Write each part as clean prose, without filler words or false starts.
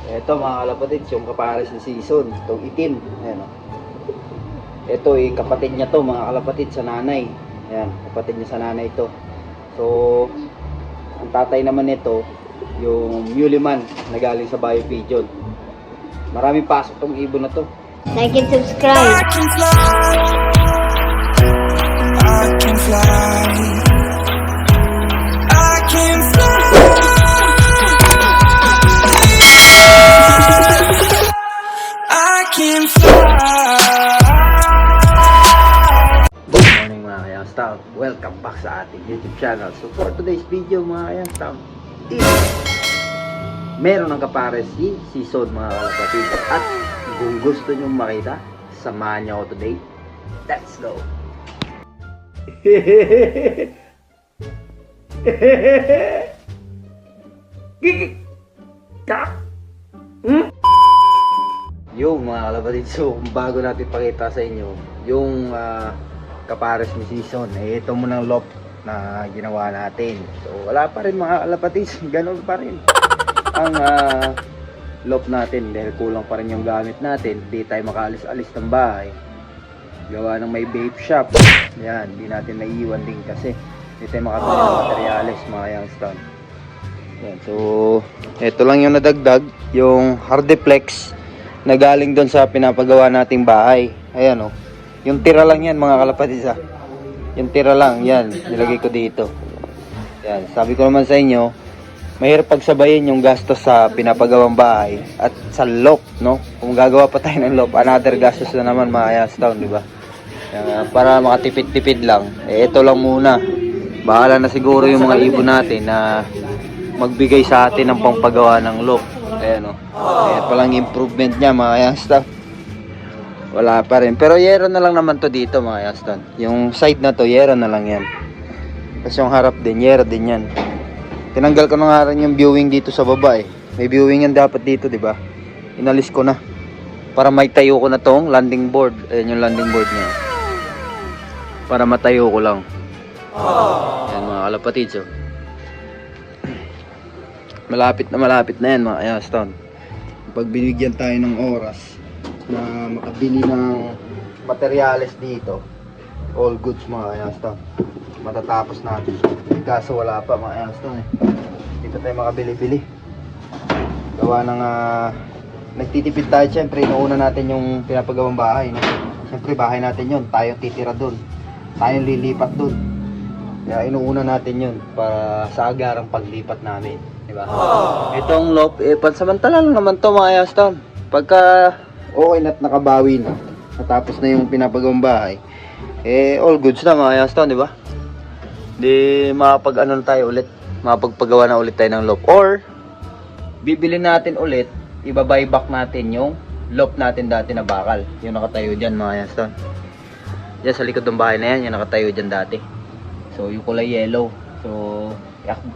Ito mga kalapatids, yung kapares ni Season, itong itim. Ayan, oh. Ito kapatid niya to mga kalapatid sa nanay. Ayan, kapatid niya sa nanay to. So, ang tatay naman nito, yung Muleman na galing sa Bayo Pigeon. Maraming pasok tong ibon na to. Like and subscribe. I can fly. I can fly. I can fly. I can fly. Good morning mga Kayang Staff. Welcome back sa ating YouTube channel. So for today's video mga Kayang Staff, meron ng kapares si Season mga kalapatid. At kung gusto nyo makita, samahan nyo ako today. Let's go! Yung mga kalapatid, so bago natin pakita sa inyo yung kapares ni Season, ito munang loft na ginawa natin. So wala pa rin mga kalapatid, ganun pa rin ang loft natin dahil kulang pa rin yung gamit natin. Hindi tayo makaalis-alis ng bahay, gawa ng may vape shop. Yan, hindi natin naiiwan din kasi hindi tayo makabili ng materyales mga youngster. Yan, so ito lang yung nadagdag, yung hardiplex na galing doon sa pinapagawa nating bahay. Ayan, oh. Yung tira lang yan mga kalapatid, yung tira lang yan nilagay ko dito. Yan, sabi ko naman sa inyo, mahirap pagsabayin yung gastos sa pinapagawang bahay at sa loft, no? Kung gagawa pa tayo ng loft, another gastos na naman mga Yastown, di ba? Para makatipid-tipid lang, ito lang muna. Bahala na siguro yung mga ibon natin na magbigay sa atin ng pangpagawa ng loft. Ayan, no? Ayan palang improvement niya mga Yastown. Wala pa rin, pero yero na lang naman to dito mga Yastown. Yung side na to, yero na lang yan. Kasi yung harap din, yero din yan. Tinanggal ko na nga rin yung viewing dito sa baba eh. May viewing yan dapat dito, di ba? Inalis ko na. Para may tayo ko na tong landing board. Ayan yung landing board niya. Para matayo ko lang. Ayan mga kalapatids, oh. Malapit na yan mga Yastown. Pag binigyan tayo ng oras na makabili ng materyales dito, all goods mga Yastown, matatapos natin. Kaso wala pa mga Yastown eh. Dito tayo makabili-bili. Gawa ng nagtitipid tayo. Siyempre inuuna natin yung pinapagawang bahay, no? Siyempre bahay natin yun, tayo titira dun, tayo lilipat dun. Kaya inuuna natin yun para sa agarang paglipat namin, diba? Itong loft, pansamantala lang naman to mga Yastown. Pagka okay na't nakabawi na, natapos na yung pinapagawang bahay, all goods na mga Yastown, diba? Di makapag-ano tayo ulit, makapagpagawa na ulit tayo ng loft, or bibili natin ulit, iba-buy back natin yung loft natin dati na bakal, yung nakatayo dyan mga Yastown. Yan sa likod ng bahay na yan, yung nakatayo dyan dati. So yung kulay yellow, so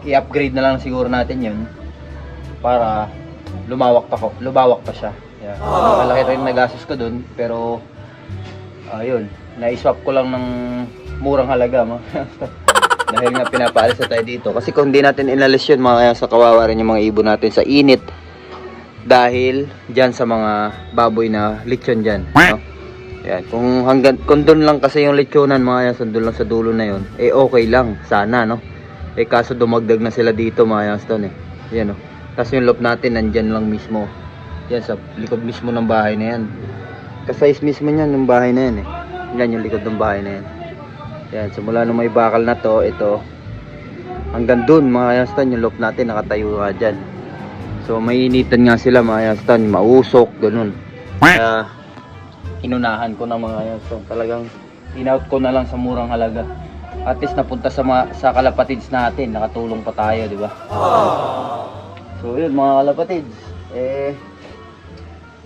i-upgrade na lang siguro natin yun para lumawak pa siya. Yeah. Malaki rin nagastos ko dun, pero ayun, na-swap ko lang ng murang halaga mga dahil nga pinapaalis na tayo dito. Kasi kung hindi natin inalis yun mga sa kawawa rin yung mga ibon natin sa init. Dahil dyan sa mga baboy na lechon dyan, no? Yan. Kung doon lang kasi yung lechonan mga yason, doon lang sa dulo na yun, okay lang sana, no? Kaso dumagdag na sila dito mga yason eh. Yan, no? Tapos yung loft natin nandyan lang mismo. Yan sa likod mismo ng bahay na yan. Kasize mismo yan yung bahay na yan eh. Yan yung likod ng bahay na yan. Yan, simula nung may bakal na to, ito hanggang dun mga Yastown, yung loft natin nakatayo nga dyan. So mainitan nga sila mga Yastown, mausok, ganun. Kaya inunahan ko na mga Yastown, talagang in-out ko na lang sa murang halaga. At least napunta sa kalapatids natin, nakatulong pa tayo, di ba? So yun mga kalapatids,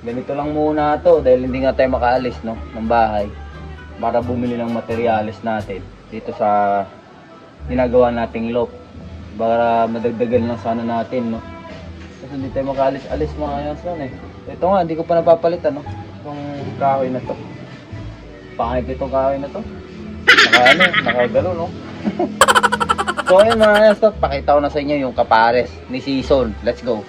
ganito lang muna to dahil hindi nga tayo makaalis, no, ng bahay para bumili ng materyales natin dito sa ginagawa nating loft, para madagdagan lang sana natin, no? Kasi hindi tayo makaalis-alis mga Yastown eh. Ito nga, hindi ko pa napapalitan, no? Itong kahoy na to, pangit itong kahoy na to, nakagalo, no? So ayun mga Yastown, pakita ko na sa inyo yung kapares ni Season. Let's go.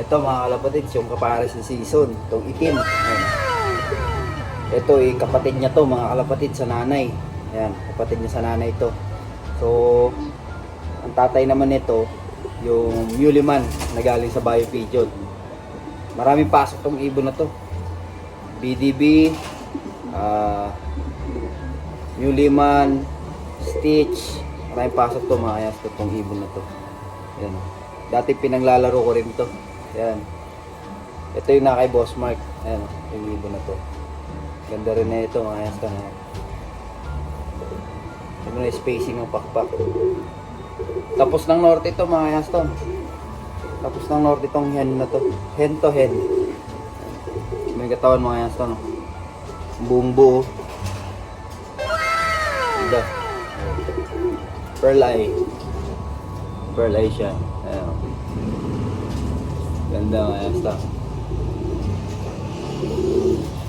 Ito mga kalapatids, yung kapares ng season, itong itim. Ayan. Ito kapatid niya to mga kalapatid sa nanay. Ayan, kapatid niya sa nanay to. So, ang tatay naman nito, yung Muleman na galing sa Bayo Pigeon. Maraming pasok tong ibon na to. BDB, Muleman, Stitch. Maraming pasok to mga ayas to tong ibon na to. Ayan. Dati pinanglalaro ko rin to. Ayan. Ito yung nakay Boss Mark. Ayan, yung ibon na to. Ganda rin na ito mga ayas to. Ito na yung spacing ng pakpak. Tapos ng norte ito mga ayas to. Tapos ng norte itong hen na to. Hen to hen. May katawan mga ayas to. No? Buong buo. Ganda. Pearl eye. Pearl eye siya. Ayan. Ganda mga ayas to.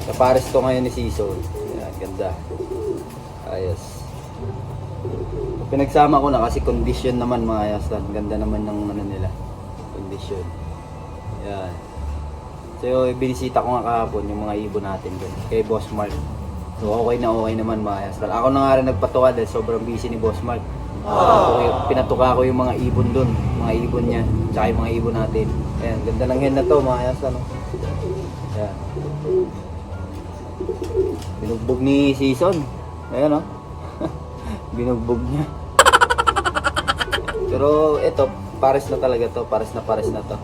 Kapares to ngayon ni season. Ayan, ganda. Ayos. Pinagsama ko na kasi condition naman mga ayas to. Ganda naman ng ano nila. Condition. Ayan. So, binisita ko nga kahapon yung mga ibon natin doon. Kay Boss Mark. So, okay naman mga ayas to. Ako na nga rin nagpatuwa dahil sobrang busy ni Boss Mark. Pinatuka ko yung mga ibon doon. Mga ibon niya. Tsaka yung mga ibon natin. Ayan, ganda ng hen na to mga ayas to. No? Ayan. Binugbog ni season. Ayan o. Binugbog niya. Pero ito, pares na talaga to. Pares na to.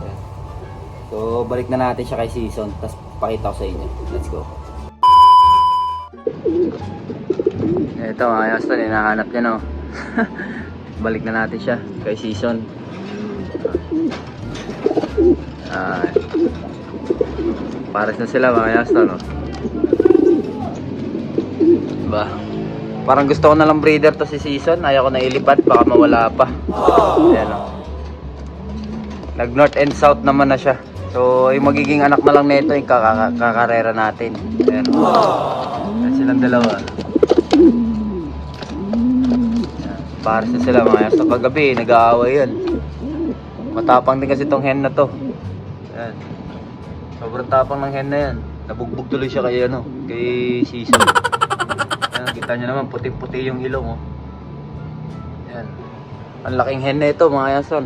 Ayan. So, balik na natin siya kay season. Tapos pakita ko sa inyo. Let's go. Ito, ayos to. Hinahanap niya no. Balik na natin siya kay season. Pares na sila mga ayos to no. Diba? Parang gusto ko na lang breeder to si season. Ayaw ko na ilipat, baka mawala pa. Ayan o. Nag north and south naman na siya. So yung magiging anak na lang nito yung kakarera natin. Ayan o. Ayan silang dalawa. Ayan. Pares na sila mga ayos to. Kagabi nag-aaway yan. Matapang din kasi tong hen na to. Ayan. Sobrang tapang ng hen na yan. Nabugbog tuloy siya kay ano, kay season. Ayan, kita nyo naman puti-puti yung ilong oh. Ayan. Ang laking hen na ito mga yason.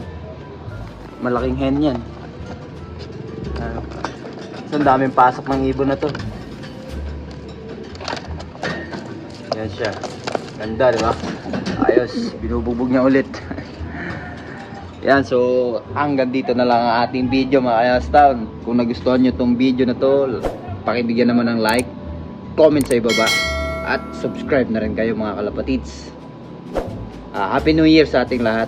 Malaking hen yan. Ayan. So, ang daming pasok ng ibon na to. Ayan siya. Ganda, di ba? Ayos, binubugbog niya ulit. Yan, so hanggang dito na lang ang ating video mga Ayas Town. Kung nagustuhan nyo tong video na to, pakibigyan naman ng like, comment sa ibaba, at subscribe na rin kayo mga kalapatids. Happy New Year sa ating lahat.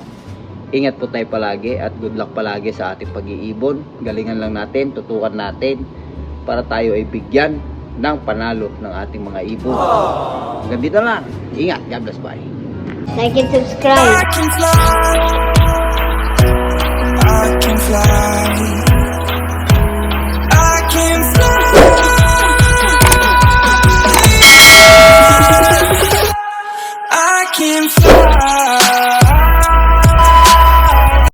Ingat po tayo palagi at good luck palagi sa ating pag-iibon. Galingan lang natin, tutukan natin para tayo ay bigyan ng panalo ng ating mga ibon. Hanggang dito lang. Ingat. God bless. Bye. Like and subscribe. I can fly.